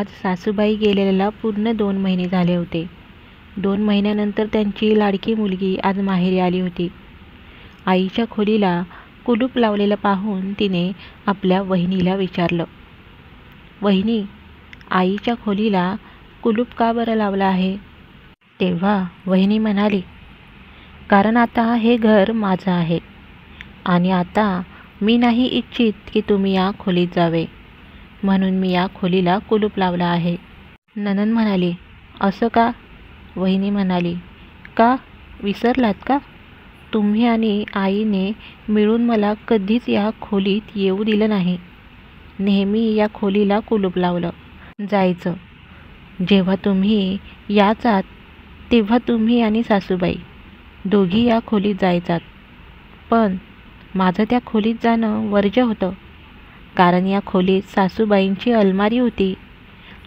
आज सासूबाई गेलेल्याला पूर्ण 2 महिने झाले होते. 2 महिन्यानंतर त्यांची लाडकी मुलगी आज माहेरी आली होती. आईच्या खोलीला कुलूप लावलेलं पाहून तिने आपल्या वहिनीला विचारलं, "वहिनी, आईच्या खोलीला कुलूप का बरं लावलं आहे?" तेव्हा वहिनी म्हणाली, "कारण आता हे घर माझं आहे आणि आता मी नाही इच्छित की तुम्ही या खोलीत जावे, म्हणून मी या खोलीला कुलूप लावलं आहे." नणंद म्हणाली, "असं का?" वहिनी म्हणाली, "का विसरलात का? तुम्ही आणि आईने मिळून मला कधीच या खोलीत येऊ दिलं नाही. नेहमी या खोलीला कुलूप लावलं जायचं. जेव्हा तुम्ही याचात तेव्हा तुम्ही आणि सासूबाई दोघी या खोलीत जायचात. पण माझं त्या खोलीत जाणं वर्ज्य होतं, कारण या खोलीत सासूबाईंची अलमारी होती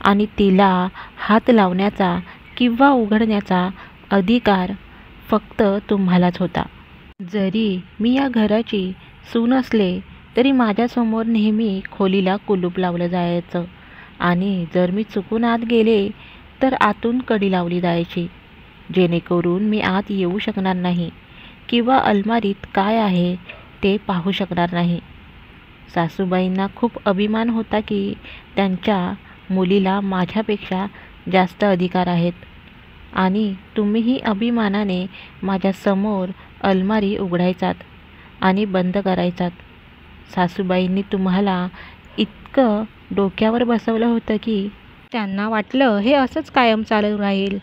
आणि तिला हात लावण्याचा किंवा उघडण्याचा अधिकार फक्त तुम्हालाच होता. जरी मी या घराची सून असले तरी माझ्यासमोर नेहमी खोलीला कुलूप लावलं जायचं आणि जर मी चुकून आत गेले तर आतून कडी लावली जायची, जेणेकरून मी आत येऊ शकणार नाही किंवा अलमारीत काय आहे ते पाहू शकणार नाही." सासूबाईंना खूप अभिमान होता की त्यांच्या मुलीला माझ्यापेक्षा जास्त अधिकार आहेत आणि तुम्हीही अभिमानाने माझ्यासमोर अलमारी उघडायचात आणि बंद करायचात. सासूबाईंनी तुम्हाला इतकं डोक्यावर बसवलं होतं की त्यांना वाटलं हे असंच कायम चालू राहील.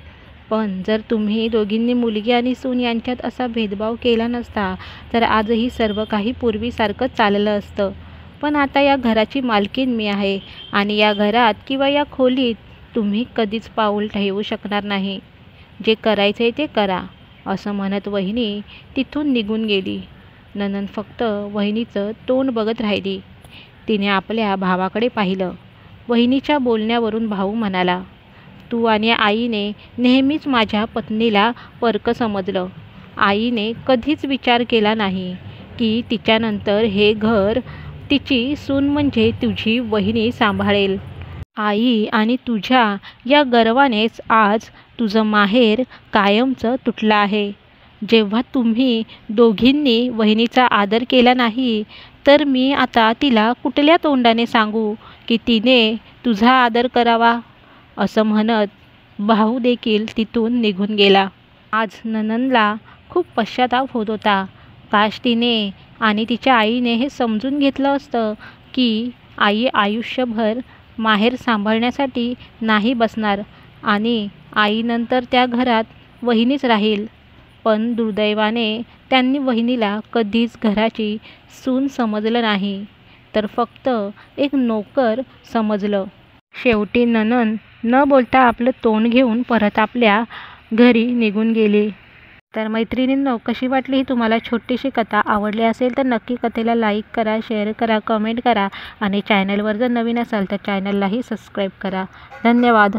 पण जर तुम्ही दोघींनी मुलगी आणि सून यांच्यात असा भेदभाव केला नसता तर आजही सर्व काही पूर्वीसारखंच चाललं असतं. पण आता या घराची मालकीण मी आहे आणि या घरात किंवा या खोलीत तुम्ही कधीच पाऊल ठेवू शकणार नाही. जे करायचंय ते करा, असं म्हणत वहिनी तिथून निघून गेली. नणंद फक्त वहिनीचं तोंड बघत राहिली. तिने आपल्या भावाकडे पाहिलं. वहिनीच्या बोलण्यावरून भाऊ म्हणाला, "तू आणि आईने नेहमीच माझ्या पत्नीला परकं समजलं. आईने कधीच विचार केला नाही की तिच्यानंतर हे घर तिची सून म्हणजे तुझी वहिनी सांभाळेल. आई आणि तुझ्या या गर्वानेच आज तुझं माहेर कायमचं तुटलं आहे. जेव्हा तुम्ही दोघींनी वहिनीचा आदर केला नाही तर मी आता तिला कुठल्या तोंडाने सांगू की तिने तुझा आदर करावा?" असं म्हणत भाऊ देखील तिथून निघून गेला. आज नणंदला खूप पश्चाताप होत होता. काश तिने आणि तिच्या आईने हे समजून घेतलं असतं की आई आयुष्यभर माहेर सांभाळण्यासाठी नाही बसणार आणि आईनंतर त्या घरात वहिनीच राहील. पण दुर्दैवाने त्यांनी वहिनीला कधीच घराची सून समजलं नाही, तर फक्त एक नोकर समजलं. शेवटी नणंद न बोलता आपलं तोंड घेऊन परत आपल्या घरी निघून गेली. तर मैत्रिणींनो, कशी वाटली ही तुम्हाला छोटीशी कथा? आवडली असेल तर नक्की कथेला लाईक करा, शेअर करा, कमेंट करा आणि चॅनलवर जर नवीन असाल तर चॅनललाही सबस्क्राईब करा. धन्यवाद.